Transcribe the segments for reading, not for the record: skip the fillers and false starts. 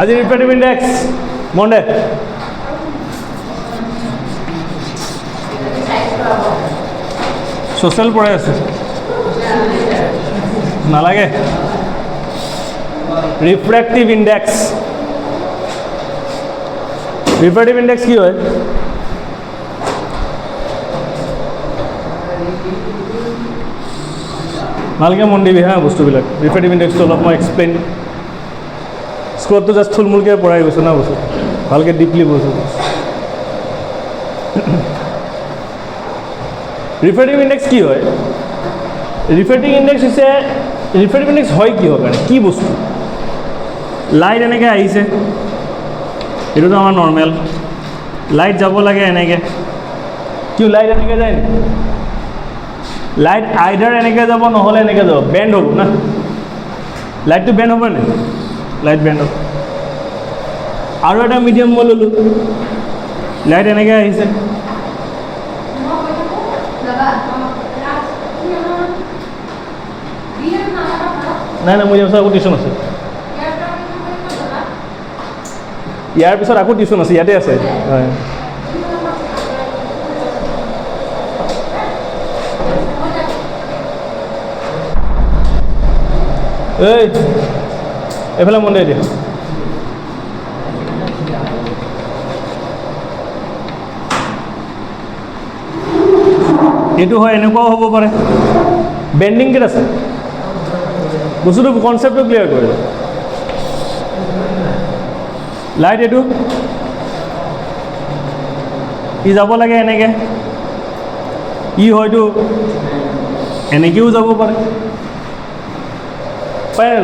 আজি রিফ্রেক্টিভ ইন্ডেক্স মনে সোশ্যাল পড়ে আছে নালাগে রিফ্রেক্টিভ ইন্ডেক্স কি হয় ভালকে মন দিবি হা বস্তুবিলাক রিফ্রেক্টিভ ইন্ডেক্সটো অলপ মই এক্সপ্লেইন স্কোরটো জাস্ট থুলমূলকে পড়াই গৈছে না বস্তু ভালকে ডিপলি বস্তু রিফ্রেক্টিভ ইন্ডেক্স কি হয় রিফ্রেক্টিভ ইন্ডেক্স হয় কি হয় কি বস্তু লাইট এনেকে আহিছে এটোতো আমার নর্মাল লাইট যাব লাগে এনেকে কি লাইট এনেকে যায় না লাইট আইডার এনেকে যাব নহলে এনেকে যাব বেন্ড হব না লাইট তো বেন্ড হবে না লাইট বেন্ড হব আর একটা মিডিয়াম মই ললো লাইট এনেকে আহিছে নাই নাই মই যাম আকৌ টিউশ্যন আছে ইয়াৰ পিছত আকৌ টিউশ্যন আছে ইয়াতে আছে হয় এই এফালে মন দে দিয়া এইটো হয় এনেকুৱাও হ'ব পাৰে বেন্ডিং কেট আছে বস্তুটো কনসেপ্টটো ক্লিয়াৰ কৰি দিওঁ লাইট এইটো ই যাব লাগে এনেকে ই হয়তো এনেকেও যাব পাৰে পাৰে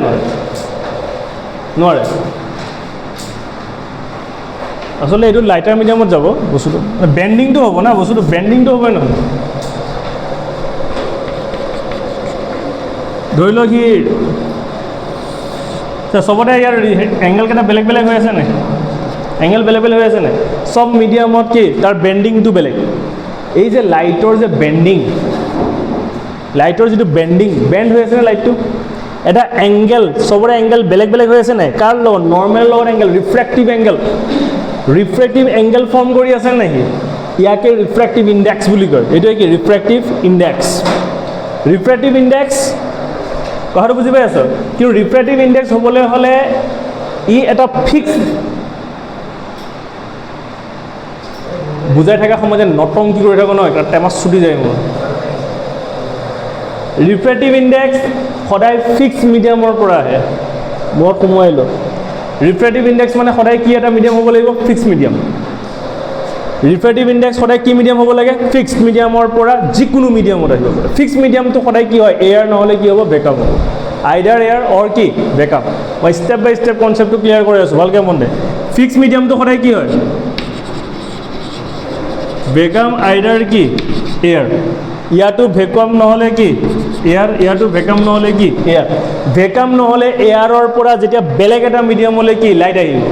নোৱাৰে আচলতে এইটো লাইটাৰ মিডিয়ামত যাব বস্তুটো বেন্ডিংটো হ'ব না বস্তুটো বেন্ডিংটো হ'ব নহয় ধৰি লওক কি চবতে ইয়াৰ এংগেলকেইটা বেলেগ বেলেগ হৈ আছে নাই এংগেল বেলেগ বেলেগ হৈ আছে নাই সব মিডিয়ামত কি তাৰ বেন্ডিংটো বেলেগ এই যে লাইটৰ যে বেন্ডিং লাইটৰ যিটো বেন্ড হৈ আছে না লাইটটো এটা এংগেল সবৰে এংগেল বেলেগ বেলেগ হৈ আছে নাই কাৰ লগত নৰ্মেল লগত এংগেল ৰিফ্ৰেক্টিভ এংগেল ফৰ্ম কৰি আছে নেকি ইয়াকে ৰিফ্ৰেক্টিভ ইন্ডেক্স বুলি কয় এইটোৱে কি ৰিফ্ৰেক্টিভ ইন্ডেক্স কথাটো বুজি পাই আছো কিন্তু ৰিফ্ৰেক্টিভ ইন্ডেক্স হ'বলৈ হ'লে ই এটা ফিক্স বুজাই থকা সময়ত নটংকি কৰি থাকো নহয় টেমাছ ছুটি যায় মোৰ ৰিফ্ৰেক্টিভ ইন্ডেক্স সদায় ফিক্স মিডিয়ামৰ পৰা আহে মই সোমোৱাইলো ৰিফ্ৰেক্টিভ ইন্ডেক্স মানে সদায় কি এটা মিডিয়াম হ'ব লাগিব ফিক্স মিডিয়াম ৰিফ্ৰেক্টিভ ইন্ডেক্স সদায় কি মিডিয়াম হ'ব লাগে ফিক্স মিডিয়ামৰ পৰা যিকোনো মিডিয়ামত আহিব পাৰে ফিক্স মিডিয়ামটো সদায় কি হয় এয়াৰ নহ'লে কি হ'ব বেকআপ হ'ব আইডাৰ এয়াৰ অৰ কি বেকআপ মই ষ্টেপ বাই ষ্টেপ কনচেপ্টটো ক্লিয়াৰ কৰি আছোঁ ভালকৈ মন দে ফিক্স মিডিয়ামটো সদায় কি হয় বেকআপ আইডাৰ কি এয়াৰ ইয়াতো ভেকুৱাম নহ'লে কি এয়াৰ ইয়াতো ভেকাম নহ'লে কি এয়াৰ ভেকাম নহ'লে এয়াৰৰ পৰা যেতিয়া বেলেগ এটা মিডিয়ামলৈ কি লাইট আহিব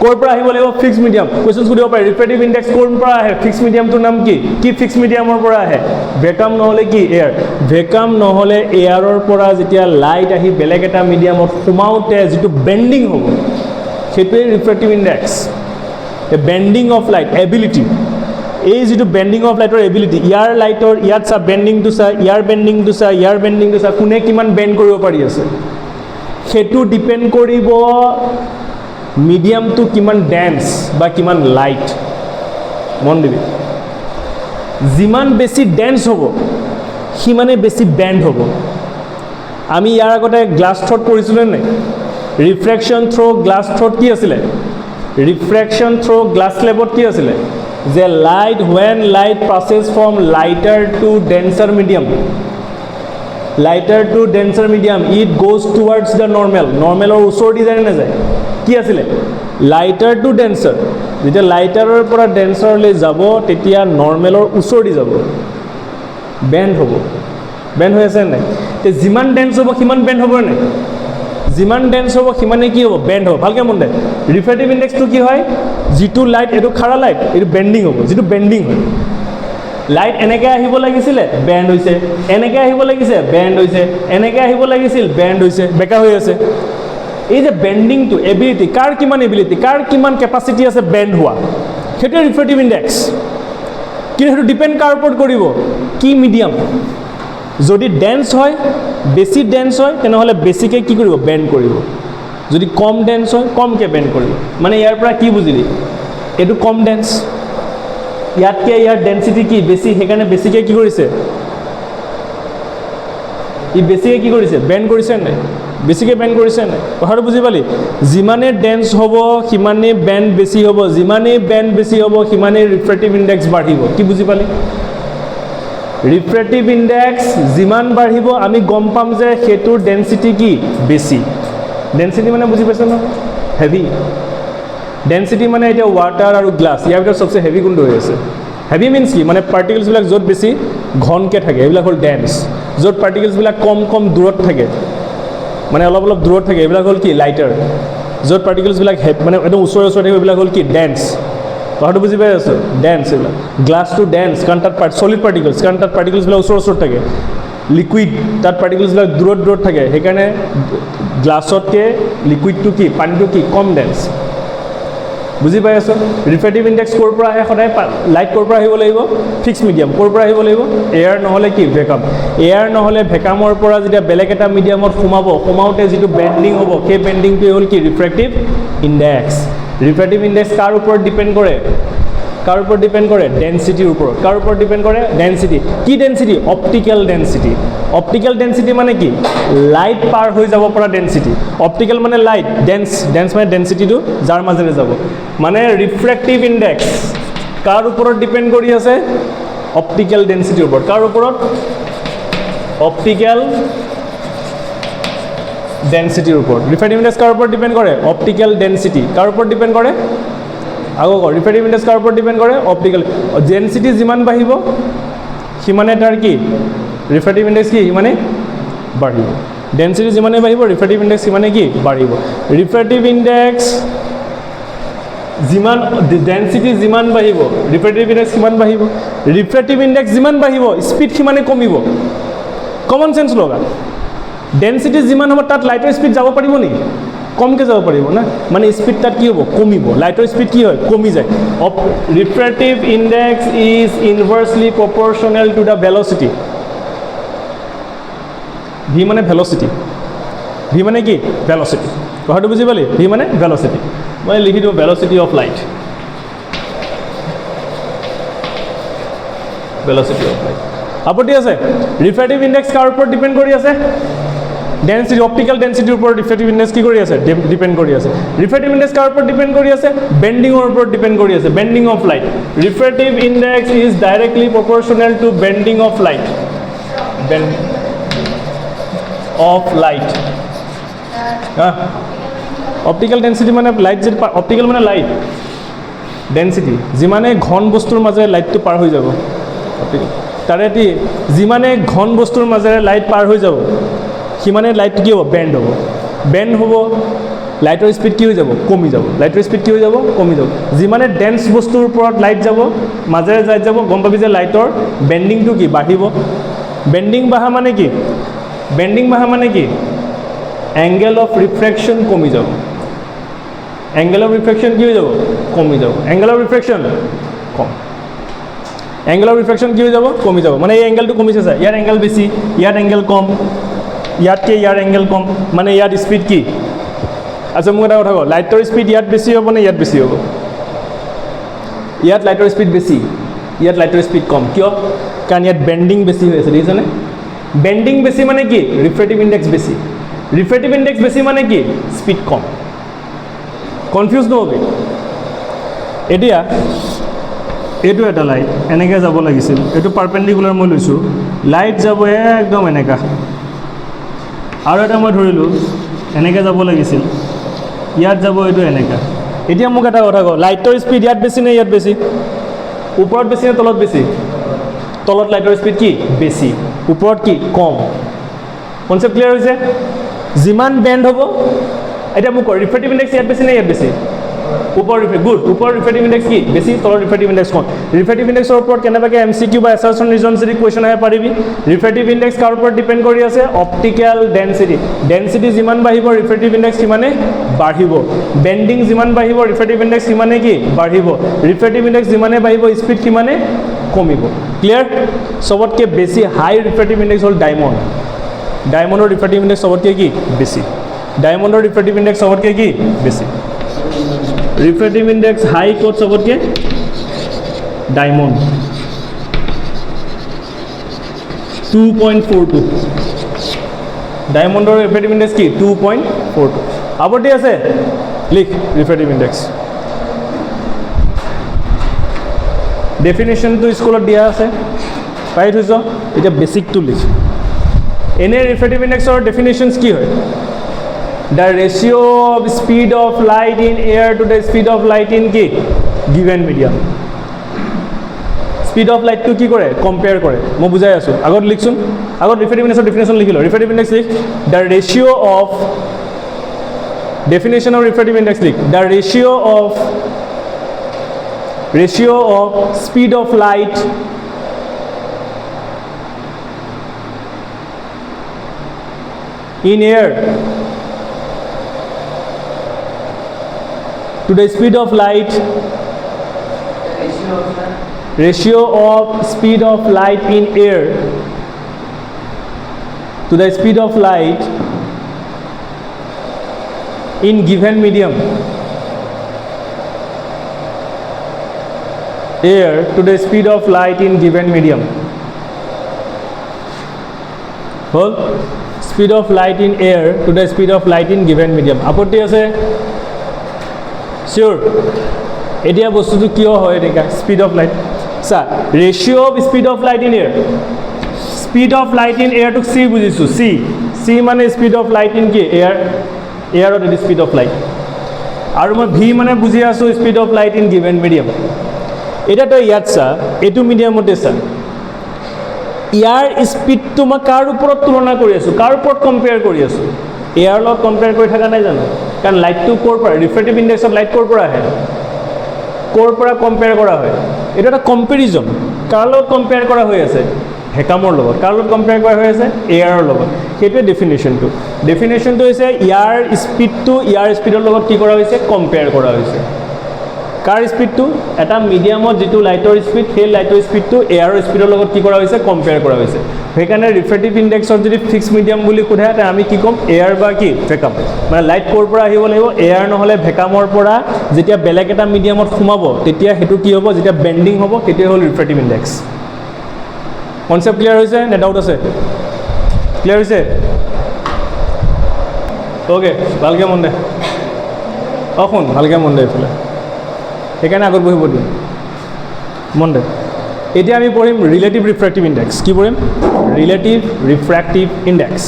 ক'ৰ পৰা আহিব লাগিব ফিক্স মিডিয়াম কুৱেশ্যন সুধিব পাৰে ৰিফ্ৰেক্টিভ ইন্ডেক্স ক'ৰ পৰা আহে ফিক্স মিডিয়ামটোৰ নাম কি ফিক্স মিডিয়ামৰ পৰা আহে ভেকাম নহ'লে কি এয়াৰ ভেকাম নহ'লে এয়াৰৰ পৰা যেতিয়া লাইট আহি বেলেগ এটা মিডিয়ামত সোমাওঁতে যিটো বেণ্ডিং হ'ব সেইটোৱে refractive index বেণ্ডিং of light ability এই যিটো বেণ্ডিং অফ লাইটৰ এবিলিটি ইয়াৰ লাইটৰ ইয়াত চা বেণ্ডিংটো চা ইয়াৰ বেণ্ডিংটো চা কোনে কিমান বেণ্ড কৰিব পাৰি আছে সেইটো ডিপেণ্ড কৰিব মিডিয়ামটো কিমান ডেন্স বা কিমান লাইট মন দিবি যিমান বেছি ডেন্স হ'ব সিমানে বেছি বেণ্ড হ'ব আমি ইয়াৰ আগতে গ্লাছ থ্ৰট কৰিছিলোঁ নাই ৰিফ্ৰেকশ্যন থ্ৰ' গ্লাছ থ্ৰট কি আছিলে ৰিফ্ৰেকশ্যন থ্ৰ' গ্লাছ স্লেবত কি আছিলে যে light when light passes from lighter to denser medium it goes towards the normalৰ ওচৰদি যায় না যায় কি আছিলে লাইটাৰ টু ডেন্সাৰ যেতিয়া লাইটাৰৰ পৰা ডেন্সাৰলৈ যাব তেতিয়া নৰ্মেলৰ ওচৰদি যাব বেণ্ড হৈ আছে নাই তে যিমান ডেন্স হ'ব সিমান বেণ্ড হ'ব নাই যিমান ডেন্স হ'ব সিমানে কি হ'ব বেণ্ড হ'ব ভালকৈ মন দে ৰিফ্ৰেক্টিভ ইন্ডেক্সটো কি হয় যিটো লাইট এইটো খাৰা লাইট এইটো বেণ্ডিং হ'ব যিটো বেণ্ডিং হয় লাইট এনেকৈ আহিব লাগিছিলে বেণ্ড হৈছে এনেকৈ আহিব লাগিছে বেণ্ড হৈছে এনেকৈ আহিব লাগিছিল বেণ্ড হৈছে বেকা হৈ আছে এই যে বেণ্ডিংটো এবিলিটি কাৰ কিমান এবিলিটি কাৰ কিমান কেপাচিটি আছে বেণ্ড হোৱা সেইটোৱে ৰিফ্ৰেক্টিভ ইণ্ডেক্স কিন্তু সেইটো ডিপেণ্ড কাৰ ওপৰত কৰিব কি মিডিয়াম যদি ডেন্স হয় বেছি ডেন্স হয় তেনেহ'লে বেছিকৈ কি কৰিব বেণ্ড কৰিব যদি কম ডেন্স হয় কমকৈ বেণ্ড কৰিব মানে ইয়াৰ পৰা কি বুজিলি এইটো কম ডেন্স ইয়াতকৈ ইয়াৰ ডেন্সিটি কি বেছি সেইকাৰণে বেছিকৈ কি কৰিছে ই বেছিকৈ কি কৰিছে বেণ্ড কৰিছে নাই বেছিকৈ বেণ্ড কৰিছে নাই কথাটো বুজি পালি যিমানে ডেন্স হ'ব সিমানেই বেণ্ড বেছি হ'ব যিমানেই বেণ্ড বেছি হ'ব সিমানেই ৰিফ্ৰেক্টিভ ইণ্ডেক্স বাঢ়িব কি বুজি পালি ৰিফ্ৰেক্টিভ ইণ্ডেক্স যিমান বাঢ়িব আমি গম পাম যে সেইটোৰ ডেন্সিটি কি বেছি ডেন্সিটি মানে বুজি পাইছ ন হেভি ডেন্সিটি মানে এতিয়া ৱাটাৰ আৰু গ্লাছ ইয়াৰ ভিতৰত চবচে হেভি কোনটো হৈ আছে হেভি মিনছ কি মানে পাৰ্টিকলছবিলাক য'ত বেছি ঘনকৈ থাকে এইবিলাক হ'ল ডেন্স য'ত পাৰ্টিকলছবিলাক কম কম দূৰত থাকে মানে অলপ অলপ দূৰত থাকে এইবিলাক হ'ল কি লাইটাৰ য'ত পাৰ্টিকলছবিলাক মানে একদম ওচৰে ওচৰে থাকে এইবিলাক হ'ল কি ডেন্স কথাটো বুজি পাই আছোঁ ডেন্স এইবিলাক গ্লাছটো ডেন্স কাৰণ তাত চলিড পাৰ্টিকলছ কাৰণ তাত পাৰ্টিকলছবিলাক ওচৰত ওচৰত থাকে লিকুইড তাত পাৰ্টিকলছবিলাক দূৰত দূৰত থাকে সেইকাৰণে গ্লাছতকৈ লিকুইডটো কি পানীটো কি কম ডেন্স বুজি পাই আছোঁ ৰিফ্ৰেক্টিভ ইণ্ডেক্স ক'ৰ পৰা আহে সদায় লাইট ক'ৰ পৰা আহিব লাগিব ফিক্স মিডিয়াম ক'ৰ পৰা আহিব লাগিব এয়াৰ নহ'লে কি ভেকাম এয়াৰ নহ'লে ভেকামৰ পৰা যেতিয়া বেলেগ এটা মিডিয়ামত সোমাওঁতে যিটো বেণ্ডিং হ'ব সেই বেণ্ডিংটোৱে হ'ল কি ৰিফ্ৰেক্টিভ ইণ্ডেক্স ৰিফ্ৰেক্টিভ ইণ্ডেক্স কাৰ ওপৰত ডিপেণ্ড কৰে ডেন্সিটিৰ ওপৰত কাৰ ওপৰত ডিপেণ্ড কৰে ডেন্সিটি কি ডেন্সিটি অপটিকেল ডেন্সিটি মানে কি লাইট পাৰ হৈ যাব পৰা ডেন্সিটি অপটিকেল মানে লাইট ডেন্স মানে ডেন্সিটিটো যাৰ মাজেৰে যাব মানে ৰিফ্ৰেক্টিভ ইণ্ডেক্স কাৰ ওপৰত ডিপেণ্ড কৰি আছে অপটিকেল ডেন্সিটিৰ ওপৰত কাৰ ওপৰত অপটিকেল ডেন্সিটিৰ ওপৰত ৰিফ্ৰেক্টিভ ইণ্ডেক্স কাৰ ওপৰত ডিপেণ্ড কৰে অপটিকেল ডেন্সিটি কাৰ ওপৰত ডিপেণ্ড কৰে আকৌ ৰিফ্ৰেক্টিভ ইণ্ডেক্স কাৰ ওপৰত ডিপেণ্ড কৰে অপটিকেল ডেন্সিটি যিমান বাঢ়িব সিমানে তাৰ কি ৰিফ্ৰেক্টিভ ইণ্ডেক্স কি সিমানে বাঢ়িব ডেন্সিটি যিমানে বাঢ়িব ৰিফ্ৰেক্টিভ ইণ্ডেক্স সিমানে কি বাঢ়িব ৰিফ্ৰেক্টিভ ইণ্ডেক্স যিমান ডেন্সিটি যিমান বাঢ়িব ৰিফ্ৰেক্টিভ ইণ্ডেক্স সিমান বাঢ়িব ৰিফ্ৰেক্টিভ ইণ্ডেক্স যিমান বাঢ়িব স্পীড সিমানে কমিব কমন চেন্স লগা ডেন্সিটি যিমান হ'ব তাত লাইটৰ স্পীড যাব পাৰিব নেকি কমকৈ যাব পাৰিব না মানে স্পীড তাত কি হ'ব কমিব লাইটৰ স্পীড কি হয় কমি যায় refractive index is inversely proportional to the velocity V মানে ভেলচিটি ভি মানে কি ভেলচিটি কথাটো বুজি পালি ভি মানে ভেলচিটি মই লিখি দিওঁ ভেলচিটি অফ লাইট আপত্তি আছে ৰিফ্ৰেক্টিভ ইণ্ডেক্স কাৰ ওপৰত ডিপেণ্ড কৰি আছে ডেন্সিটি অপটিকেল ডেন্সিটিৰ ওপৰত ৰিফ্ৰেক্টিভ ইণ্ডেক্স কি কৰি আছে ডিপেণ্ড কৰি আছে ৰিফ্ৰেক্টিভ ইণ্ডেক্স কাৰ ওপৰত ডিপেণ্ড কৰি আছে বেণ্ডিঙৰ ওপৰত ডিপেণ্ড কৰি আছে bending of light refractive index is directly proportional to bending of light optical density মানে লাইট যদি অপটিকেল মানে লাইট ডেন্সিটি যিমানে ঘন বস্তুৰ মাজেৰে লাইটটো পাৰ হৈ যাব অপটিকেল তাৰে যিমানে ঘন বস্তুৰ মাজেৰে লাইট পাৰ হৈ যাব সিমানে লাইটটো কি হ'ব বেণ্ড হ'ব লাইটৰ স্পীড কি হৈ যাব কমি যাব লাইটৰ স্পীড কি হৈ যাব কমি যাব যিমানে ডেন্স বস্তুৰ ওপৰত লাইট যাব মাজেৰে লাইট যাব গম পাবি যে লাইটৰ বেণ্ডিংটো কি বাঢ়িব বেণ্ডিং বাঢ়া মানে কি এংগেল অফ ৰিফ্ৰেকশ্যন কমি যাব এংগেল অফ ৰিফ্ৰেকশ্যন কি হৈ যাব কমি যাব এংগেল অফ ৰিফ্ৰেকশ্যন কি হৈ যাব কমি যাব মানে এই এংগেলটো কমিছে চাই ইয়াৰ এংগেল বেছি ইয়াত এংগেল কম ইয়াতকৈ ইয়াৰ এংগেল কম মানে ইয়াত স্পীড কি আচ্ছা মোক এটা কথা কওঁ লাইটৰ স্পীড ইয়াত বেছি হ'ব নে ইয়াত বেছি হ'ব ইয়াত লাইটৰ স্পীড বেছি ইয়াত লাইটৰ স্পীড কম কিয় কাৰণ ইয়াত বেণ্ডিং বেছি হৈ আছে দেখিছেনে বেণ্ডিং বেছি মানে কি ৰিফ্ৰেক্টিভ ইণ্ডেক্স বেছি মানে কি স্পীড কম কনফিউজ নহ'বি এতিয়া এইটো এটা লাইট এনেকৈ যাব লাগিছিল এইটো পাৰপেণ্ডিকুলাৰ মই লৈছোঁ লাইট যাব একদম এনেকা আৰু এটা মই ধৰিলোঁ এনেকৈ যাব লাগিছিল ইয়াত যাব এইটো এনেকা এতিয়া মোক এটা কথা কওঁ লাইটৰ স্পীড ইয়াত বেছি নে ইয়াত বেছি ওপৰত বেছি নে তলত বেছি তলত লাইটৰ স্পীড কি বেছি ওপৰত কি কম কনচেপ্ট ক্লিয়াৰ হৈছে যিমান বেণ্ড হ'ব এতিয়া মোক ৰিফ্ৰেক্টিভ ইণ্ডেক্স ইয়াত বেছি নে ইয়াত বেছি ওপৰ গুড ওপৰ ৰিফ্ৰেক্টিভ ইণ্ডেক্স কি বেছি তলৰ ৰিফ্ৰেক্টিভ ইণ্ডেক্স কম ৰিফ্ৰেক্টিভ ইণ্ডেক্সৰ ওপৰত কেনেবাকৈ MCQ বা এছাৰচন ৰিজন যদি কুৱেশ্যন আহে পাৰিবি ৰিফ্ৰেক্টিভ ইণ্ডেক্স কাৰ ওপৰত ডিপেণ্ড কৰি আছে অপটিকেল ডেনচিটি যিমান বাঢ়িব ৰিফ্ৰেক্টিভ ইণ্ডেক্স সিমানে বাঢ়িব বেণ্ডিং যিমান বাঢ়িব ৰিফ্ৰেক্টিভ ইণ্ডেক্স সিমানে কি বাঢ়িব ৰিফ্ৰেক্টিভ ইণ্ডেক্স যিমানে বাঢ়িব স্পীড সিমানে কমিব ক্লিয়াৰ সবতকৈ বেছি হাই ৰিফ্ৰেক্টিভ ইণ্ডেক্স হ'ল ডায়মণ্ডৰ ৰিফ্ৰেক্টিভ ইণ্ডেক্স সবতকৈ কি বেছি ডায়মণ্ডৰ ৰিফ্ৰেক্টিভ ইণ্ডেক্স সবতকৈ কি বেছি ৰিফ্ৰেক্টিভ ইণ্ডেক্স হাই ক'ত সবতকৈ ডায়মণ্ড 2.42 ডায়মণ্ডৰ ৰিফ্ৰেক্টিভ ইণ্ডেক্স কি 2.42 আপত্তি আছে লিখ ৰিফ্ৰেক্টিভ ইণ্ডেক্স ডেফিনেশ্যনটো স্কুলত দিয়া আছে পাই থৈছ এতিয়া বেছিকটো লিখ এনে ৰিফ্ৰেক্টিভ ইণ্ডেক্সৰ ডেফিনেশ্যনছ কি হয় the ratio of speed of light in air to the speed of light in কি given medium speed of light to কি কৰে compare কৰে মই বুজাই আছো আগত লিখছোন আগত ৰিফ্ৰেক্টিভ ইণ্ডেক্সৰ ডেফিনেশ্যন লিখিলো ৰিফ্ৰেক্টিভ ইণ্ডেক্স লিখ the ratio of definition of refractive index লিখ the ratio of speed of light in air to the speed of light ratio of speed of light in air to the speed of light in given medium air to the speed of light in given medium whole speed of light in air to the speed of light in given medium আপত্তি আছে sure এতিয়া বস্তুটো কিয় হয় এনেকা speed of light sir ratio of speed of light in air speed of light in air to C বুঝিছো C মানে speed of light in কি এয়ারত ইট স্পিড অফ লাইট আৰু মই ভি মানে বুজি আছো speed of light in given medium এটা তো ইয়াত চা এটু মিডিয়ামতে চা ইয়াৰ স্পিডটো মই কাৰ ওপৰত তুলনা কৰি আছো কাৰ ওপৰত কম্পেয়াৰ কৰি আছো এয়াৰ লগত কম্পেয়াৰ কৰি থকা নাই জানো কাৰণ লাইটটো ক'ৰ পৰা ৰিফ্ৰেক্টিভ ইণ্ডেক্সত লাইট ক'ৰ পৰা আহে ক'ৰ পৰা কম্পেয়াৰ কৰা হয় এটা এটা কম্পেৰিজন কাৰ লগত কম্পেয়াৰ কৰা হৈ আছে ভেকামৰ লগত কাৰ লগত কম্পেয়াৰ কৰা হৈ আছে এয়াৰৰ লগত সেইটোৱে ডেফিনেশ্যনটো হৈছে ইয়াৰ স্পীডটো ইয়াৰ স্পীডৰ লগত কি কৰা হৈছে কম্পেয়াৰ কৰা হৈছে কাৰ স্পীডটো এটা মিডিয়ামত যিটো লাইটৰ স্পীড সেই লাইটৰ স্পীডটো এয়াৰৰ স্পীডৰ লগত কি কৰা হৈছে কম্পেয়াৰ কৰা হৈছে সেইকাৰণে ৰিফ্ৰেক্টিভ ইণ্ডেক্সত যদি ফিক্স মিডিয়াম বুলি সোধে তে আমি কি ক'ম এয়াৰ বা কি ভেকাম মানে লাইট ক'ৰ পৰা আহিব লাগিব এয়াৰ নহ'লে ভেকামৰ পৰা যেতিয়া বেলেগ এটা মিডিয়ামত সোমাব তেতিয়া সেইটো কি হ'ব যেতিয়া বেণ্ডিং হ'ব তেতিয়া হ'ল ৰিফ্ৰেক্টিভ ইণ্ডেক্স কনচেপ্ট ক্লিয়াৰ হৈছে নে ডাউট আছে ক্লিয়াৰ হৈছে অ'কে ভালকৈ মন দে শুন ভালকৈ মন দে এইফালে সেইকাৰণে আগত বহিব দিম মন দে এতিয়া আমি পঢ়িম ৰিলেটিভ ৰিফ্ৰেক্টিভ ইণ্ডেক্স কি পঢ়িম relative refractive index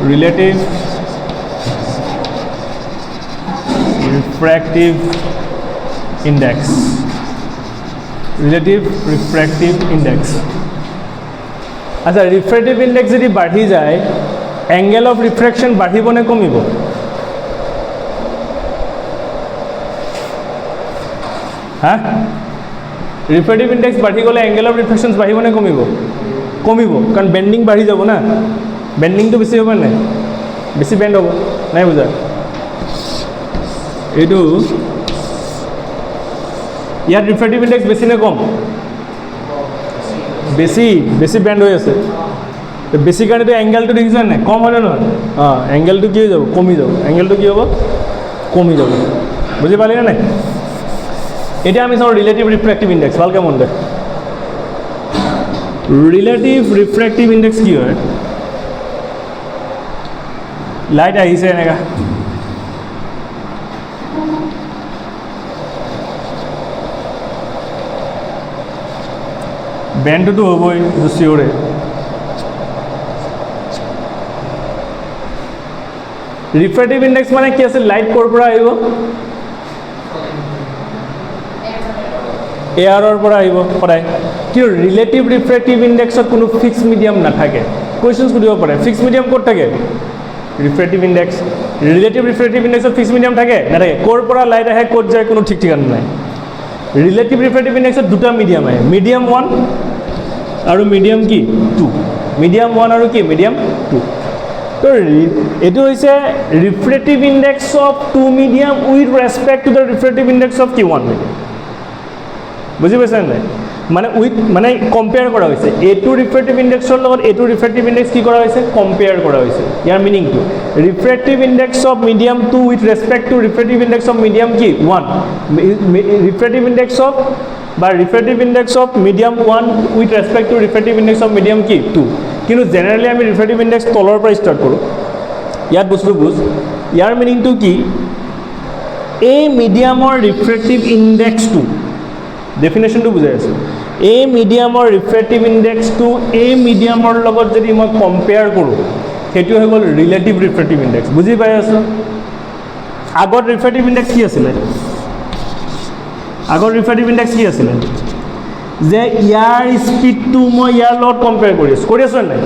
relative refractive index relative refractive index আচ্ছা ৰিফ্ৰেক্টিভ ইণ্ডেক্স যদি বাঢ়ি যায় এংগেল অফ ৰিফ্ৰেকশ্যন বাঢ়িব নে কমিব হা ৰিফ্ৰেক্টিভ ইণ্ডেক্স বাঢ়ি গ'লে এংগেল অফ ৰিফ্ৰেকশ্যন বাঢ়িব নে কমিব কাৰণ বেণ্ডিং বাঢ়ি যাব না বেণ্ডিংটো বেছি হ'ব নাই বেছি বেণ্ড হ'ব নাই বুজা এইটো ইয়াত ৰিফ্ৰেক্টিভ ইণ্ডেক্স বেছি নে কম বেছি বেণ্ড হৈ আছে বেছি কাৰণেতো এংগেলটো দেখিছা নাই কম হয় নে নহয় এংগেলটো কি হৈ যাব কমি যাব এংগেলটো কি হ'ব কমি যাব বুজি পালি নে নাই এতিয়া আমি চাওঁ ৰিলেটিভ ৰিফ্ৰেক্টিভ ইণ্ডেক্স ভালকৈ মন দে ৰিলেটিভ ৰিফ্ৰেক্টিভ ইণ্ডেক্স কি হয় লাইট আহিছে এনেকা বেণ্ডটোতো হ'বই এইটো চিঞৰে ৰিফ্ৰেক্টিভ ইণ্ডেক্স মানে কি আছিল লাইট ক'ৰ পৰা আহিব এয়াৰৰ পৰা আহিব সদায় কিন্তু ৰিলেটিভ ৰিফ্ৰেক্টিভ ইণ্ডেক্সত কোনো ফিক্স মিডিয়াম নাথাকে কুৱেশ্যন সুধিব পাৰে ফিক্স মিডিয়াম ক'ত থাকে ৰিফ্ৰেক্টিভ ইণ্ডেক্স ৰিলেটিভ ৰিফ্ৰেক্টিভ ইণ্ডেক্সত ফিক্স মিডিয়াম থাকে নাথাকে ক'ৰ পৰা লাইট আহে ক'ত যায় কোনো ঠিক ঠিকানা নাই ৰিলেটিভ ৰিফ্ৰেক্টিভ ইণ্ডেক্সত দুটা মিডিয়াম আহে মিডিয়াম 1 আৰু মিডিয়াম কি 2 মিডিয়াম 1 আৰু কি মিডিয়াম 2 তো এইটো হৈছে refractive index of 2 medium with respect to the refractive index of কি 1 মিডিয়াম বুজি পাইছে নাই মানে উইথ মানে কম্পেয়াৰ কৰা হৈছে এটো ৰিফ্ৰেক্টিভ ইণ্ডেক্সৰ লগত এটো ৰিফ্ৰেক্টিভ ইণ্ডেক্স কি কৰা হৈছে কম্পেয়াৰ কৰা হৈছে ইয়াৰ মিনিংটো refractive index of medium 2 with respect to refractive index of medium কি 1 ৰিফ্ৰেক্টিভ ইণ্ডেক্স অফ বা refractive index of medium 1 with respect to refractive index of medium কি 2 কিন্তু জেনেৰেলি আমি ৰিফ্ৰেক্টিভ ইণ্ডেক্স তলৰ পৰা ষ্টাৰ্ট কৰোঁ ইয়াত বস্তু বুজ ইয়াৰ মিনিংটো কি এই মিডিয়ামৰ ৰিফ্ৰেক্টিভ ইণ্ডেক্সটো ডেফিনেশ্যনটো বুজাই আছোঁ এই মিডিয়ামৰ ৰিফ্ৰেক্টিভ ইণ্ডেক্সটো এই মিডিয়ামৰ লগত যদি মই কম্পেয়াৰ কৰোঁ সেইটো হৈ গ'ল ৰিলেটিভ ৰিফ্ৰেক্টিভ ইণ্ডেক্স বুজি পাই আছোঁ আগত ৰিফ্ৰেক্টিভ ইণ্ডেক্স কি আছিলে আগৰ ৰিফ্ৰেক্টিভ ইণ্ডেক্স কি আছিলে যে ইয়াৰ স্পীডটো মই ইয়াৰ লগত কম্পেয়াৰ কৰি আছোঁ নাই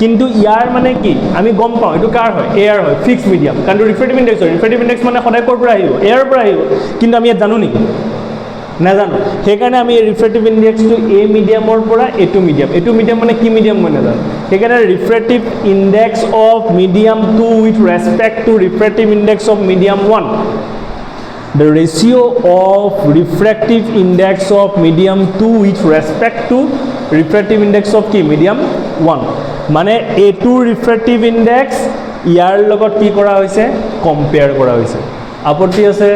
কিন্তু ইয়াৰ মানে কি আমি গম পাওঁ এইটো কাৰ হয় এয়াৰ হয় ফিক্স মিডিয়াম কাৰণ ৰিফ্ৰেক্টিভ ইণ্ডেক্স হয় ৰিফ্ৰেক্টিভ ইণ্ডেক্স মানে সদায় ক'ৰ পৰা আহিব এয়াৰ পৰা আহিব কিন্তু আমি ইয়াত জানো নেকি নাজানো সেইকাৰণে আমি ৰিফ্ৰেক্টিভ ইণ্ডেক্সটো এ মিডিয়ামৰ পৰা এইটো মিডিয়াম মানে কি মিডিয়াম মই নাজানো সেইকাৰণে refractive index of medium 2 with respect to refractive index of medium 1 the ratio of refractive index of medium 2 with respect to refractive index of কি medium 1 মানে a2 refractive index ইয়াৰ লগত কি কৰা হৈছে কম্পেয়াৰ কৰা হৈছে আপত্তি আছে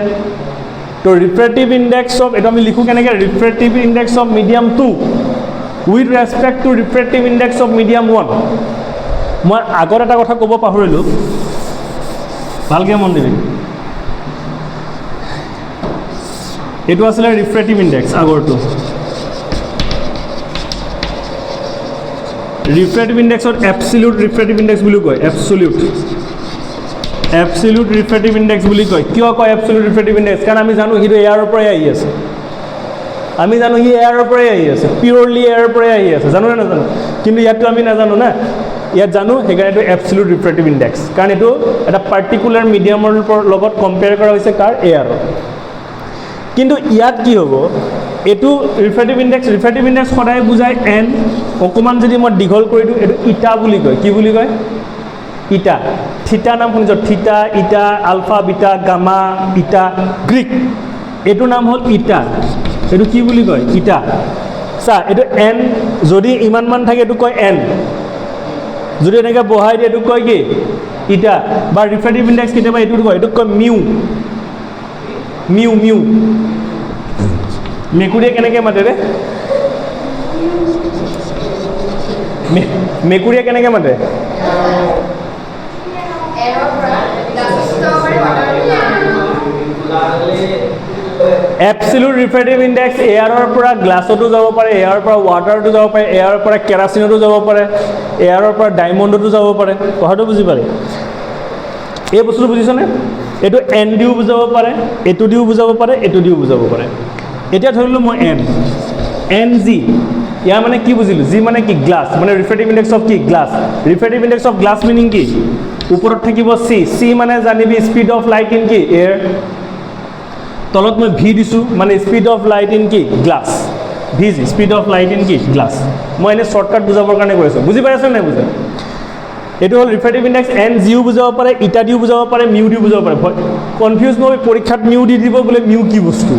তো refractive index of এটা আমি লিখো কেনেকৈ refractive index of medium 2 with respect to refractive index of medium 1 মই আগৰ এটা কথা ক'ব পাহৰিলোঁ ভালকৈ মন দিবি এইটো আসলে ৰিফ্ৰেক্টিভ ইণ্ডেক্স আগৰটো ৰিফ্ৰেক্টিভ ইণ্ডেক্সত এবছলিউট ৰিফ্ৰেক্টিভ ইণ্ডেক্স বুলি কয় এবছলিউট ৰিফ্ৰেক্টিভ ইণ্ডেক্স বুলি কয় কিয় কয় এবছলিউট ৰিফ্ৰেক্টিভ ইণ্ডেক্স কাৰণ আমি জানো হিটো এয়াৰৰ পৰাই আহি আছে আমি জানো হি এয়াৰৰ পৰাই আহি আছে পিউৰলি এয়াৰৰ পৰাই আহি আছে জানো নে নাজানো কিন্তু ইয়াতটো আমি নাজানো না ইয়াত জানো সেইকাৰণে এইটো এবছলিউট ৰিফ্ৰেক্টিভ ইণ্ডেক্স কাৰণ এইটো এটা পাৰ্টিকুলাৰ মিডিয়ামৰ লগত কম্পেয়াৰ কৰা হৈছে কাৰ এয়াৰৰ কিন্তু ইয়াত কি হ'ব এইটো ৰিফ্ৰেক্টিভ ইণ্ডেক্স সদায় বুজায় এন অকণমান যদি মই দীঘল কৰি দিওঁ এইটো ইটা বুলি কয় কি বুলি কয় ইটা থিটা নাম শুনিছ থিটা ইটা আলফা বিটা গামা ইটা গ্ৰীক এইটো নাম হ'ল ইটা এইটো কি বুলি কয় ইটা চা এইটো এন যদি ইমানমান থাকে এইটো কয় এন যদি এনেকৈ বহাই দিয়ে এইটো কয় কি ইটা বা ৰিফ্ৰেক্টিভ ইণ্ডেক্স কেতিয়াবা এইটো কয় এইটোক কয় মিউ মেকুৰীয়ে কেনেকৈ মাতে ৰে মেকুৰীয়ে কেনেকৈ মাতে এবছলিউট ৰিফ্ৰেক্টিভ ইণ্ডেক্স এয়াৰৰ পৰা গ্লাছতো যাব পাৰে এয়াৰৰ পৰা ৱাটাৰতো যাব পাৰে এয়াৰৰ পৰা কেৰাচিনতো যাব পাৰে এয়াৰৰ পৰা ডায়মণ্ডতো যাব পাৰে কথাটো বুজি পাৰে এই বস্তুটো বুজিছনে এইটো এন দিও বুজাব পাৰে এইটো দিও বুজাব পাৰে এইটো দিও বুজাব পাৰে এতিয়া ধৰিলোঁ মই এন জি ইয়াৰ মানে কি বুজিলোঁ জি মানে কি গ্লাছ মানে ৰিফ্ৰেক্টিভ ইণ্ডেক্স অফ কি glass refractive index of glass meaning কি ওপৰত থাকিব চি মানে জানিবি স্পীড অফ লাইট ইন কি এয়াৰ তলত মই ভি দিছোঁ মানে স্পীড অফ লাইট ইন কি glass V G speed of light in কি গ্লাছ মই এনেই শ্বৰ্টকাট বুজাবৰ কাৰণে কৈ আছোঁ বুজি পাই আছোঁ নাই বুজা এইটো হ'ল ৰিফ্ৰেক্টিভ ইণ্ডেক্স এন জিও বুজাব পাৰে ইটা দিও বুজাব পাৰে মিউ দিও বুজাব পাৰে কনফিউজ নহয় পৰীক্ষাত মিউ দি দিব বোলে মিউ কি বস্তু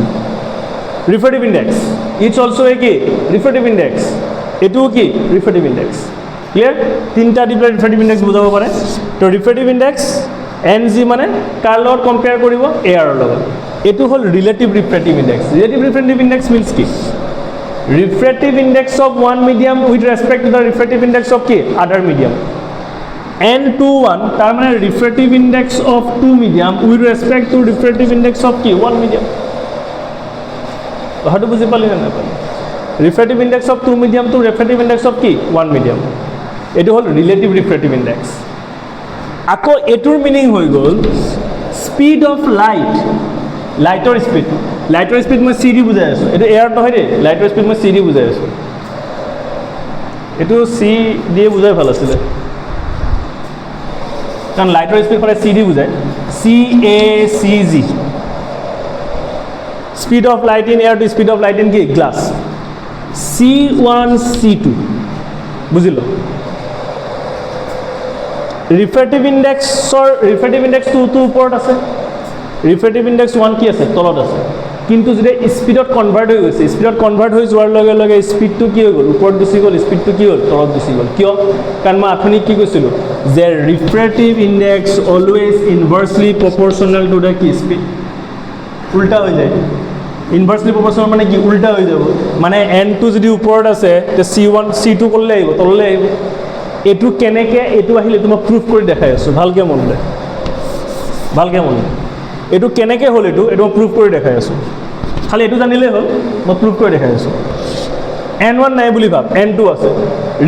ৰিফ্ৰেক্টিভ ইণ্ডেক্স ইটছ অলছ' এ কি ৰিফ্ৰেক্টিভ ইণ্ডেক্স এইটোও কি ৰিফ্ৰেক্টিভ ইণ্ডেক্স ক্লিয়াৰ তিনিটা দি পেলাই ৰিফ্ৰেক্টিভ ইণ্ডেক্স বুজাব পাৰে তো ৰিফ্ৰেক্টিভ ইণ্ডেক্স এন জি মানে কাৰ লগত কম্পেয়াৰ কৰিব এয়াৰৰ লগত এইটো হ'ল relative refractive index relative refractive index means কি refractive index of one medium with respect to the refractive index of কি আদাৰ মিডিয়াম N21 তাৰ মানে refractive index of 2 medium with respect to refractive index of কি 1 medium কথাটো বুজি পালি নে নাপালি refractive index of 2 medium to refractive index of কি 1 মিডিয়াম এইটো হ'ল ৰিলেটিভ ৰিফ্ৰেক্টিভ ইণ্ডেক্স আকৌ এইটোৰ মিনিং হৈ গ'ল স্পীড অফ লাইটৰ স্পীড মই চি দি বুজাই আছোঁ এইটো এয়াৰ নহয় দেই লাইটৰ স্পীড মই চি দি বুজাই আছোঁ এইটো চি দিয়ে বুজাই ভাল আছিলে কাৰণ লাইটৰ স্পীড সদায় চি ডি বুজায় CACG speed of light in air to speed of light in কি গ্লাছ C1 C2 বুজিলো ৰিফ্ৰেক্টিভ ইণ্ডেক্স 2 ওপৰত আছে ৰিফ্ৰেক্টিভ ইণ্ডেক্স 1 কি আছে তলত আছে কিন্তু যদি স্পীডত কনভাৰ্ট হৈ গৈছে স্পীডত কনভাৰ্ট হৈ যোৱাৰ লগে লগে স্পীডটো কি হৈ গ'ল ওপৰত গুচি গ'ল স্পীডটো কি হ'ল তলত গুচি গ'ল কিয় কাৰণ মই আঠনি কি কৈছিলোঁ যে refractive index always inversely proportional to the কি স্পীড উল্টা হৈ যায় ইনভাৰ্চলি প্ৰপৰ্চনেল মানে কি উল্টা হৈ যাব মানে n2 যদি ওপৰত আছে তে C1 C2 ক'লৈ আহিব তললৈ আহিব এইটো কেনেকৈ এইটো আহিলে এইটো মই প্ৰুফ কৰি দেখাই আছোঁ ভালকৈ মন দে এইটো কেনেকৈ হ'ল এইটো মই প্ৰুফ কৰি দেখাই আছোঁ খালি এইটো জানিলেই হ'ল মই প্ৰুফ কৰি দেখাই আছোঁ n1 নাই বুলি ভাব n2 আছে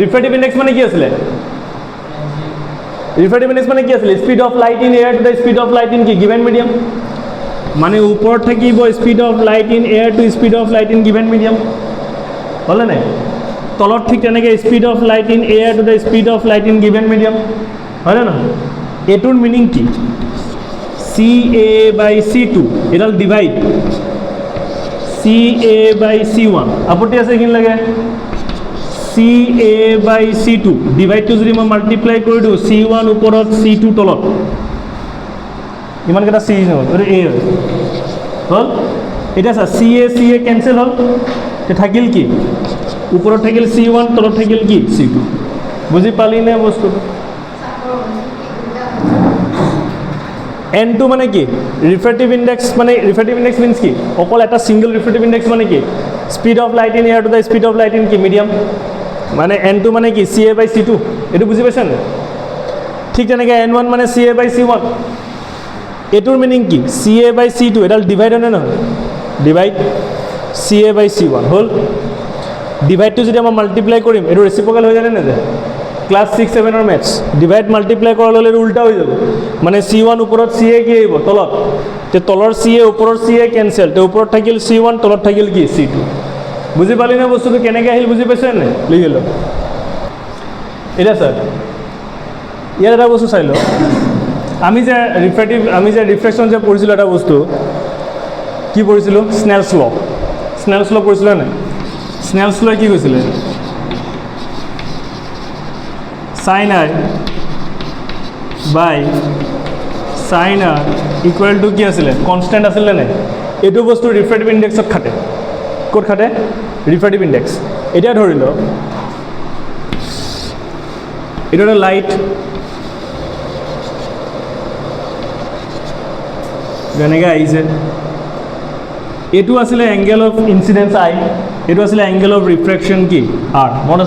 ৰিফ্ৰেক্টিভ ইণ্ডেক্স মানে কি আছিলে speed of light in air to the speed of light in কি গিভেন মিডিয়াম মানে ওপৰত থাকিব speed of light in air to speed of light in given medium হ'লে নাই তলত ঠিক তেনেকৈ speed of light in air to the speed of light in given medium হয়নে নহয় এইটোৰ মিনিং কি CA/C2 এডাল ডিভাইড CA/C1 আপত্তি আছে এইখিনি লাগে CA/C2 ডিভাইডটো যদি মই মাল্টিপ্লাই কৰি দিওঁ C1 ওপৰত C2 তলত ইমানকেইটা C হ'ল এইটো A হ'ল এতিয়া চা CA কেঞ্চেল হ'ল থাকিল কি ওপৰত থাকিল C1 তলত থাকিল কি C2 বুজি পালি নে বস্তুটো n2 মানে কি ৰিফ্ৰেক্টিভ ইণ্ডেক্স মিন্স কি অকল এটা সিঙ্গল ৰিফ্ৰেক্টিভ ইণ্ডেক্স মানে কি speed of light in air to the speed of light in কি মিডিয়াম মানে n2 মানে কি CA/C2 এইটো বুজি পাইছে নে ঠিক তেনেকৈ n1 মানে CA/C1 এইটোৰ মিনিং কি CA/C2 এডাল ডিভাইড হয় নহয় ডিভাইড CA/C1 হ'ল ডিভাইডটো যদি মই মাল্টিপ্লাই কৰিম এইটো ৰেচিপ্ৰকেল হৈ যায় নে নাযায় ক্লাছ 6-7 মেথছ ডিভাইড মাল্টিপ্লাই কৰাৰ লগে উল্টা হৈ যাব মানে C1 ওপৰত CA কি আহিব তলত তে তলৰ CA ওপৰৰ CA কেঞ্চেল তে ওপৰত থাকিল C1 তলত থাকিল কি C2 বুজি পালি না বস্তুটো কেনেকৈ আহিল বুজি পাইছে নে লিখি ল এটা স্যাৰ ইয়াৰ এটা বস্তু চাই ল আমি যে ৰিফ্ৰেকশ্যন যে পঢ়িছিলোঁ এটা বস্তু কি পঢ়িছিলোঁ স্নেলছ ল পঢ়িছিলে নাই স্নেলছ ল কি কৈছিলে sin I by sin R equal to কি আছিলে কনষ্টেণ্ট আছিলে নাই এইটো বস্তু ৰিফ্ৰেক্টিভ ইণ্ডেক্সত খাটে ক'ত খাটে ৰিফ্ৰেক্টিভ ইণ্ডেক্স এতিয়া ধৰি ল এইটো এটা লাইট যেনেকৈ আহিছে এইটো আছিলে এংগেল অফ ইনচিডেন্স I এইটো আছিলে এংগেল অফ ৰিফ্ৰেকশ্যন কি R মনত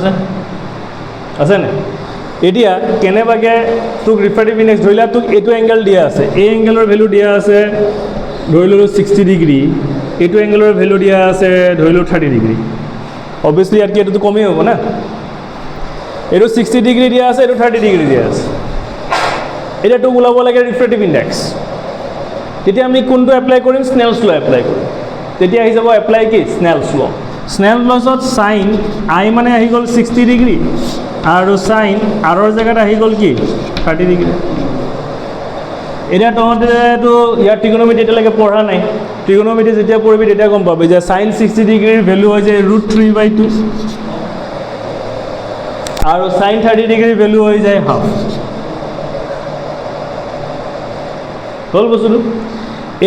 আছে নাই এতিয়া কেনেবাকৈ তোক ৰিফ্ৰেক্টিভ ইণ্ডেক্স ধৰিলা তোক এইটো এংগেল দিয়া আছে এই এংগেলৰ ভেলু দিয়া আছে ধৰি ল'লোঁ 60 ডিগ্ৰী এইটো এংগেলৰ ভেলু দিয়া আছে ধৰি লওঁ 30 ডিগ্ৰী অবভিয়াছলি ইয়াতকৈ এইটোতো কমেই হ'ব না এইটো 60 ডিগ্ৰী দিয়া আছে এইটো 30 ডিগ্ৰী দিয়া আছে এতিয়া তোক ওলাব লাগে ৰিফ্ৰেক্টিভ ইণ্ডেক্স তেতিয়া আমি কোনটো এপ্লাই কৰিম স্নেলছ ল এপ্লাই কৰিম তেতিয়া আহি যাব এপ্লাই কি স্নেলছ লছত সাইন I মানে আহি গ'ল 60 ডিগ্ৰী আৰু সাইন আৰৰ জেগাত আহি গ'ল কি 30 ডিগ্ৰী এতিয়া তহঁতেতো ইয়াৰ ট্ৰিগন'মেট্ৰি এতিয়ালৈকে পঢ়া নাই ট্ৰিগন'মেট্ৰি যেতিয়া পঢ়িবি তেতিয়া গম পাবি যে সাইন 60 ডিগ্ৰীৰ ভেলু হৈ যায় √3/2 আৰু সাইন 30 ডিগ্ৰীৰ ভেলু হৈ যায় হাফ হ'ল বস্তুটো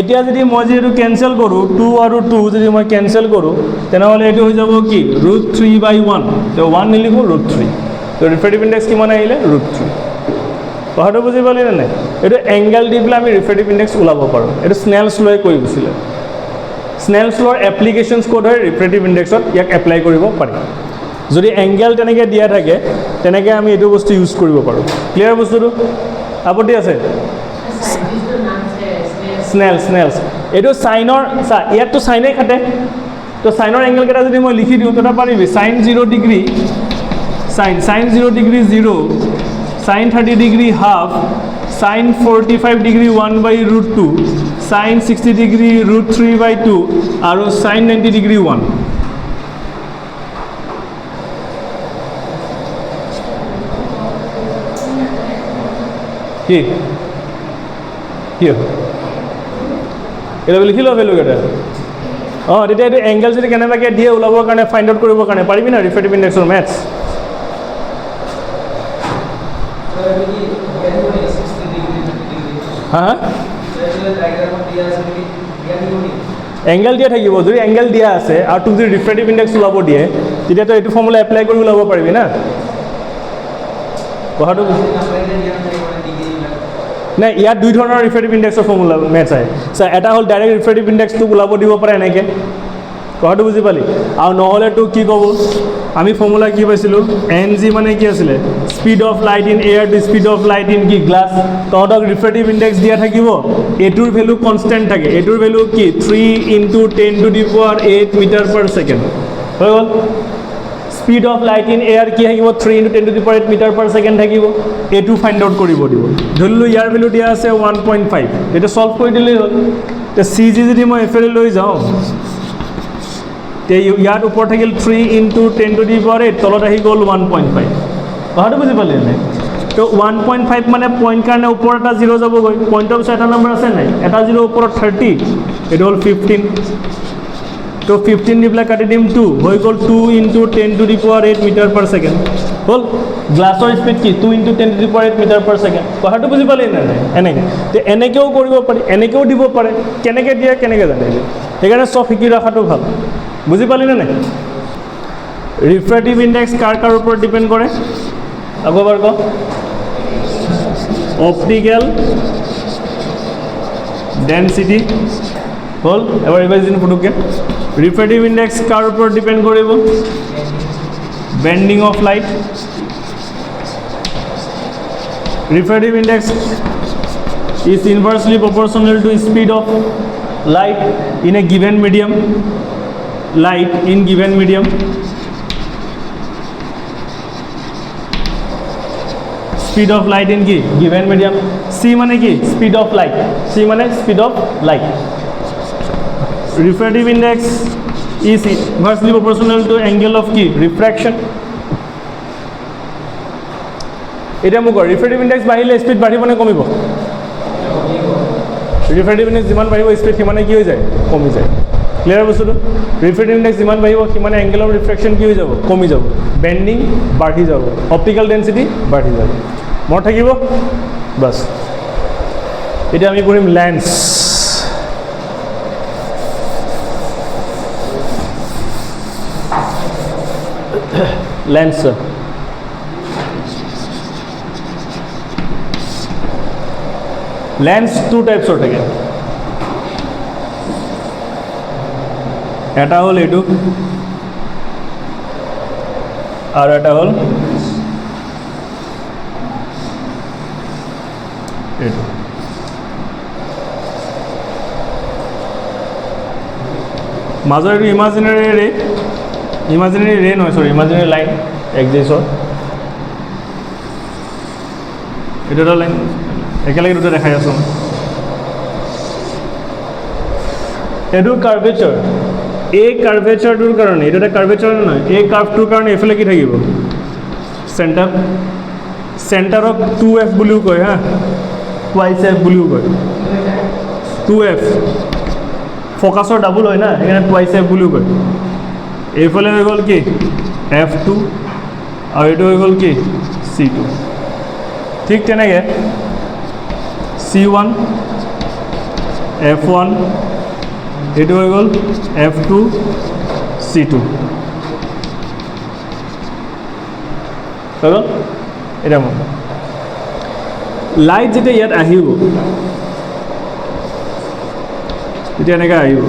এতিয়া যদি মই যিহেতু কেঞ্চেল কৰোঁ 2 আৰু 2 যদি মই কেঞ্চেল কৰোঁ তেনেহ'লে এইটো হৈ যাব কি √3/1 তো 1 নিলিখোঁ √3 তো ৰিফ্ৰেক্টিভ ইণ্ডেক্স কিমান আহিলে √3 কথাটো বুজি পালি নে নাই এইটো এংগেল দি পেলাই আমি ৰিফ্ৰেক্টিভ ইণ্ডেক্স ওলাব পাৰোঁ এইটো স্নেলছ লৈ কৈ গৈছিলে স্নেলছ লৰ এপ্লিকেশ্যনছ ক'ত হয় ৰিফ্ৰেক্টিভ ইণ্ডেক্সত ইয়াক এপ্লাই কৰিব পাৰি যদি এংগেল তেনেকৈ দিয়া থাকে তেনেকৈ আমি এইটো বস্তু ইউজ কৰিব পাৰোঁ ক্লিয়াৰ বস্তুটো আপত্তি আছে স্নেলছ এইটো সাইনৰ চা ইয়াততো সাইনে খাটে তো সাইনৰ এংগেল কেইটা যদি মই লিখি দিওঁ তেতিয়া পাৰিবি sine 0 degree sine 0 degree 0 sine 30 degree half sine 45 degree 1/√2 sine 60 degree √3/2 আৰু সাইন 90 ডিগ্ৰী 1 কি এটা লিখি ল ভেলুকেইটা অঁ তেতিয়া এইটো এংগেল যদি কেনেবাকৈ দিয়ে ওলাবৰ কাৰণে ফাইণ্ড আউট কৰিবৰ কাৰণে পাৰিবি না ৰিফ্ৰেক্টিভ ইণ্ডেক্সৰ মেথছ হা হা এংগেল দিয়া থাকিব যদি এংগেল দিয়া আছে আৰু তোক যদি ৰিফ্ৰেক্টিভ ইণ্ডেক্স ওলাব দিয়ে তেতিয়াতো এইটো ফৰ্মুলা এপ্লাই কৰি ওলাব পাৰিবি না কথাটো নাই ইয়াত দুই ধৰণৰ ৰিফ্ৰেক্টিভ ইণ্ডেক্সৰ ফৰ্মুলা মেথছ আহে চা এটা হ'ল ডাইৰেক্ট ৰিফ্ৰেক্টিভ ইণ্ডেক্সটোক ওলাব দিব পাৰে এনেকৈ কথাটো বুজি পালি আৰু নহ'লে তোক কি ক'ব আমি ফৰ্মুলা কি পাইছিলোঁ এন জি মানে কি আছিলে speed of light in air to speed of light in কি গ্লাছ তহঁতক ৰিফ্ৰেক্টিভ ইণ্ডেক্স দিয়া থাকিব এইটোৰ ভেলু কনষ্টেণ্ট থাকে এইটোৰ ভেলু কি 3 ইনটু 10⁸ মিটাৰ/ছেকেণ্ড হৈ গ'ল speed of light in air কি থাকিব 3 ইনটু 10⁸ মিটাৰ/ছেকেণ্ড থাকিব এইটো ফাইণ্ড আউট কৰিব দিব ধৰিলোঁ ইয়াৰ ভেলু দিয়া আছে 1.5 এইটো ছল্ভ কৰি দিলেই হ'ল এতিয়া চি জি যদি মই এইফালে লৈ যাওঁ ইয়াত ওপৰত থাকিল 3 ইনটু 10⁸ তলত আহি গ'ল 1.5 কথাটো বুজি পালি নাই তো 1.5 মানে পইণ্ট কাৰণে ওপৰত এটা জিৰ' যাবগৈ পইণ্টৰ পিছত এটা নম্বৰ আছে নাই এটা জিৰ' ওপৰত 30 এইটো হ'ল 15 তো 15 দি পেলাই কাটি দিম 2 হৈ গ'ল 2 ইনটু 10⁸ মিটাৰ/ছেকেণ্ড হ'ল গ্লাছৰ স্পীড কি 2 ইনটু 10⁸ মিটাৰ/ছেকেণ্ড কথাটো বুজি পালি নাই এনেকৈ তো এনেকৈও কৰিব পাৰি এনেকৈও দিব পাৰে কেনেকৈ দিয়ে কেনেকৈ জানিবি সেইকাৰণে চব শিকি ৰখাটো ভাল বুজি পালি নে নাই ৰিফ্ৰেক্টিভ ইণ্ডেক্স কাৰ ওপৰত ডিপেণ্ড কৰে আকৌ এবাৰ কওঁ অপটিকেল ডেনচিটি হ'ল এবাৰ ৰিভাইজ দিন ফুটুককৈ ৰিফ্ৰেক্টিভ ইণ্ডেক্স কাৰ ওপৰত ডিপেণ্ড কৰিব bending of light refractive index is inversely proportional to speed of light in a given medium light in given medium speed of light in given medium c মানে কি speed of light c মানে speed of light refractive index is inversely proportional to angle of refraction এটা মোক refractive index বাঢ়িলে speed বাঢ়িব নে কমিব refractive index যিমান বাঢ়িব স্পিড সিমানে কি হৈ যায় কমি যায় ক্লিয়াৰ বস্তুটো ৰিফ্ৰেক্টিভ ইণ্ডেক্স যিমান বাঢ়িব সিমানে এংগেল অফ ৰিফ্ৰেকশ্যন কি হৈ যাব কমি যাব বেণ্ডিং বাঢ়ি যাব অপটিকেল ডেনচিটি বাঢ়ি যাব মনত থাকিব বাছ এতিয়া আমি কৰিম লেন্স লেন্স লেন্স টু টাইপছৰ থাকে এটা হ'ল এইটো আৰু এটা হ'ল এইটো মাজৰ এইটো ইমাজিনেৰী ৰে নহয় চৰি ইমাজিনেৰী লাইন এক্সিছৰ এইটো এটা লাইন একেলগে দুটা দেখাই আছোঁ এইটো কাৰ্ভেচাৰ এই কাৰ্ভেচাৰটোৰ কাৰণে এইটো এটা কাৰ্ভেচাৰ নহয় এই কাৰ্ভটোৰ কাৰণে এইফালে কি থাকিব চেণ্টাৰক 2f বুলিও কয় হা টুৱাইচ এফ বুলিও কয় 2f ফ'কাছৰ ডাবুল হয় না সেইকাৰণে টুৱাইচ এফ বুলিও কয় এইফালে হৈ গ'ল কি f2 আৰু এইটো হৈ গ'ল কি c2 ঠিক তেনেকৈ c1 f1 এইটো হৈ গ'ল f2 c2 হৈ গ'ল এতিয়া মোৰ লাইট যেতিয়া ইয়াত আহিব তেতিয়া এনেকৈ আহিব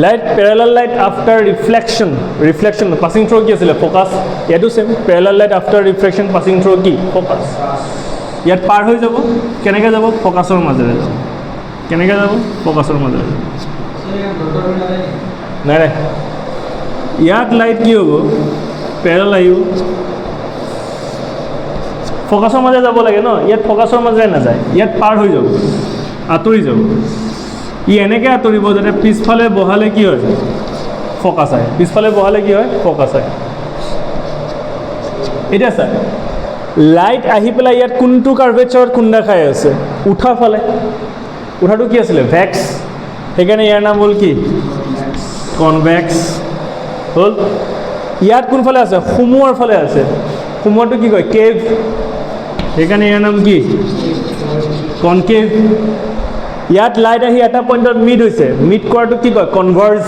light parallel light after reflection passing through কি আছিলে ফ'কাছ ইয়াতো same parallel light after reflection passing through কি ফ'কাছ ইয়াত পাৰ হৈ যাব কেনেকৈ যাব ফ'কাছৰ মাজেৰে যাব কেনেকৈ যাব ফ'কাছৰ মাজেৰে নাই নাই ইয়াত লাইট কি হ'ব পেৰেলাল আহিব ফ'কাছৰ মাজে যাব লাগে ন ইয়াত ফ'কাছৰ মাজেৰে নাযায় ইয়াত পাৰ হৈ যাব আঁতৰি যাব ই এনেকৈ আঁতৰিব যাতে পিছফালে বহালে কি হয় ফ'কাছ আহে পিছফালে বহালে কি হয় ফ'কাছ আহে এতিয়া চা লাইট আহি পেলাই ইয়াত কোনটো কাৰ্ভেচাৰত খুন্দা খাই আছে উঠা ফালে উঠাটো কি আছিলে ভেক্স সেইকাৰণে ইয়াৰ নাম হ'ল কি কনভেক্স হ'ল ইয়াত কোনফালে আছে সোমোৱাৰ ফালে আছে সোমোৱাটো কি কয় কেভ সেইকাৰণে ইয়াৰ নাম কি কনকেভ ইয়াত লাইট আহি এটা পইণ্টত মিট হৈছে মিট কৰাটো কি কয় কনভাৰ্জ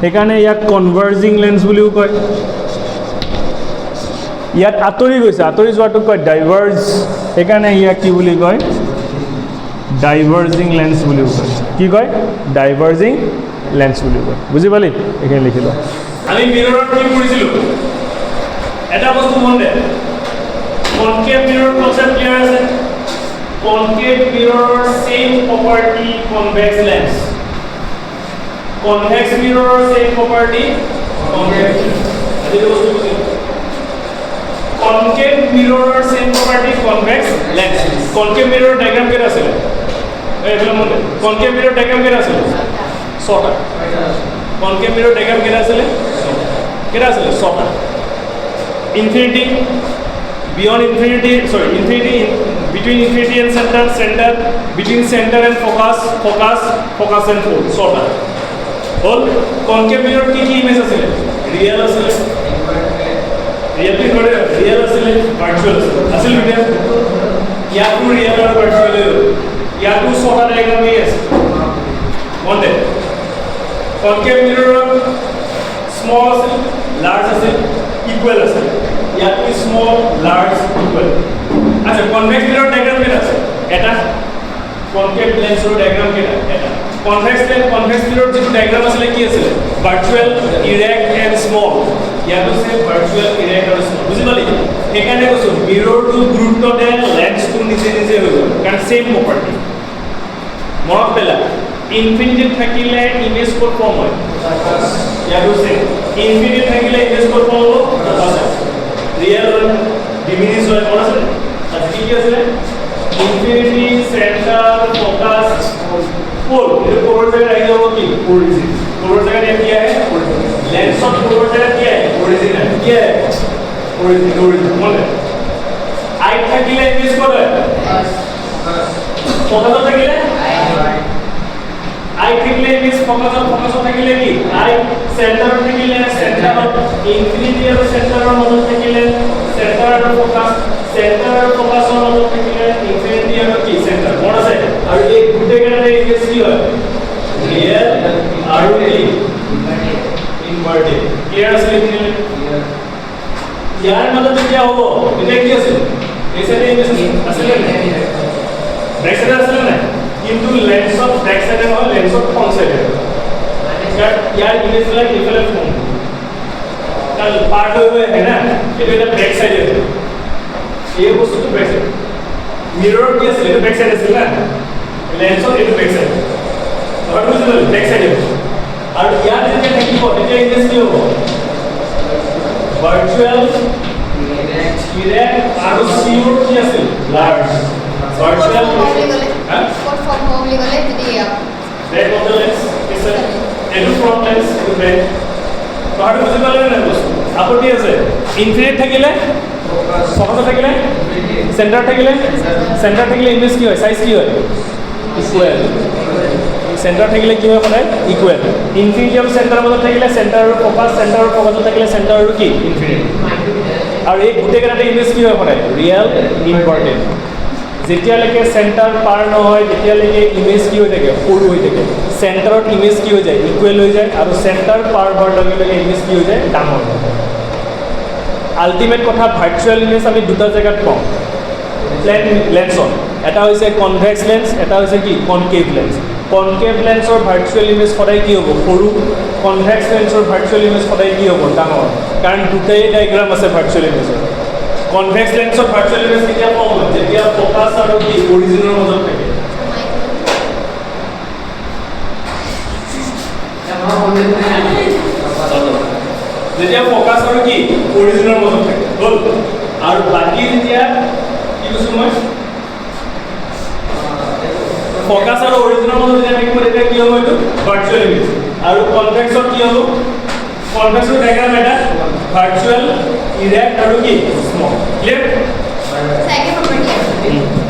সেইকাৰণে ইয়াক কনভাৰ্জিং লেন্স বুলিও কয় ইয়াত আঁতৰি গৈছে আঁতৰি যোৱাটোক কয় ডাইভাৰ্জ সেইকাৰণে ইয়াক কি বুলি কয় ডাইভাৰ্জিং লেন্স বুলিও কয় কি কয় ডাইভাৰ্জিং লেন্স বুলিও কয় বুজি পালি এইখিনি লিখি লওঁ আমি মিৰৰত কি কৰিছিলোঁ এটা বস্তু মন দে কনকেভ মিৰৰ কনচেপ্ট ক্লিয়াৰ আছে কনকেভ মিৰৰৰ same property convex lens convex মিৰৰৰ সেম প্ৰপাৰ্টি কনভেক্স আজি বস্তু বুজিলোঁ কনকেভ মিৰৰৰ same property convex lens concave মিৰৰৰ ডায়াগ্ৰাম কেইটা আছিলে এইফালে মন দে কনকেভ মিৰৰৰ ডায়াগ্ৰাম কেইটা আছিলে 6টা কনকেভ মিৰৰৰ ডায়াগ্ৰাম কেইটা আছিলে 6টা infinity beyond infinity sorry infinity between infinity and center center between center and focus and pole sort of all concave mirror ki image asile real asile real asile virtual asile video ya to real or virtual ya to sort of diagram yes one day concave mirror small asile large asile equal asile या तो small large equal अच्छा convex mirror diagram केटा আছে এটা concave লেন্সৰ diagram কেটা এটা convex মিৰৰ যেটো diagram আছিল কি আছিল ভাৰ্চুয়াল ইৰেক্ট এন্ড স্মল ইয়াটো সে ভাৰ্চুয়াল ইৰেক্ট আৰু স্মল বুজি পালি এখানে কৈছো মিৰৰটো গুৰুত্ব দে লেন্সটো নিজে নিজে হৈ গ'ল কাৰণ সেম প্ৰপাৰ্টি মনত পেলা ইনফিনিটি থাকিলে ইমেজ ক'ত ফৰ্ম হয় ইয়াটো সে ইনফিনিটি থাকিলে ইমেজ ক'ত ফৰ্ম হ'ব real diminish হয় কোন আছে আচ্ছা কি কি আছে ইনফিনিটি সেন্টার ফোকাস পোল ये पोलर जगह रह जाओ की ओरिजिन पोलर जगह क्या है लेंस ऑफ पोलर जगह क्या है ओरिजिन है क्या है ओरिजिन মানে আই থাকিলে ইমেজ কত হয় ফোকাস থাকিলে আই থাকিলে ইমেজ ফোকাস থাকিলে কি আই সেন্টার থাকিলে সেন্টার ইনফিনিটি আর সেন্টাৰৰ মাজত থাকিলে সেন্টাৰ আৰু ফোকাসৰ মাজত থাকিলে ইনফিনিটি আৰু কি সেন্টাৰ কোন আছে আৰু এই দুটা কেনে ইমেজ কি হয় ৰিয়েল আৰু কি ইনভাৰ্টেড ক্লিয়াৰ আছে নেকি ইয়াৰ মাজত কি হ'ব এটা কি আছে এসে ইমেজ আছে না ব্যাক সাইড আছে না কিন্তু লেন্স অফ ব্যাক সাইড হয় লেন্স অফ ফ্রন্ট সাইড यार इमेज लाइक इफेक्ट फॉर्म कल पार्ट हुए है ना ये तो बैक साइड है ये वस्तु तो बैक साइड मिरर के से बैक साइड है ना लेंस और ये बैक साइड और कुछ बैक साइड है और यार इसके टेक्निक को ये इमेज की हो वर्चुअल इरेक्ट और सीओ की আছে लार्ज वर्चुअल हां कोड फॉर्म होली গলে যদি back of the lens is এডু ফ্রন্ট লেন্স টু ব্যাক পাহাড় বুঝি পারলেন না বস্তু আপত্তি আছে ইনফিনিট থাকিলে ফোকাস থাকিলে সেন্টার থাকিলে ইমেজ কি হয় সাইজ কি হয় ইকুয়াল সেন্টার থাকিলে কি হয় মানে ইকুয়াল ইনফিনিটি আৰু সেন্টাৰৰ মাজত থাকিলে সেন্টাৰ আৰু ফোকাস থাকিলে সেন্টাৰ আৰু কি ইনফিনিট আৰু এই গোটেই কেইটা ইমেজ কি হয় মানে ৰিয়েল ইনভাৰ্টেড যেতিয়ালৈকে সেন্টাৰ পাৰ নহয় তেতিয়ালৈকে ইমেজ কি হৈ থাকে সৰু হৈ থাকে সেন্টাৰত ইমেজ কি হৈ যায় ইকুৱেল হৈ যায় আৰু সেন্টাৰ পাৰ হোৱাৰ লগে লগে ইমেজ কি হৈ যায় ডাঙৰ হৈ যায় আল্টিমেট কথা ভাৰ্চুৱেল ইমেজ আমি দুটা জেগাত পাওঁ প্লেন লেন্সত এটা হৈছে কনভেক্স লেন্স এটা হৈছে কি কনকেভ লেন্স কনকেভ লেন্সৰ ভাৰ্চুৱেল ইমেজ সদায় কি হ'ব সৰু কনভেক্স লেন্সৰ ভাৰ্চুৱেল ইমেজ সদায় কি হ'ব ডাঙৰ কাৰণ দুটাই ডায়াগ্ৰাম আছে ভাৰ্চুৱেল ইমেজৰ কনভেক্স লেন্সৰ ভাৰ্চুৱেল ইমেজ কেতিয়া ফৰ্ম হয় যেতিয়া ফোকাস আৰু কি অৰিজিনৰ মাজত থাকে যেতিয়া ফোকাস আৰু কি অৰিজিনৰ মাজত থাকে হ'ল আৰু বাকি যেতিয়া কি কৈছো মই ফোকাস আৰু অৰিজিনৰ মাজত যেতিয়া থাকিব তেতিয়া কি হ'ব এইটো ভাৰ্চুৱেল ইমেজ আৰু কনভেক্সৰ কি হ'ব কনভেক্সৰ ডায়াগ্ৰাম এটা ভাৰ্চুৱেল ইৰেক্ট আৰু কি স্মল ক্লিয়াৰ Second property.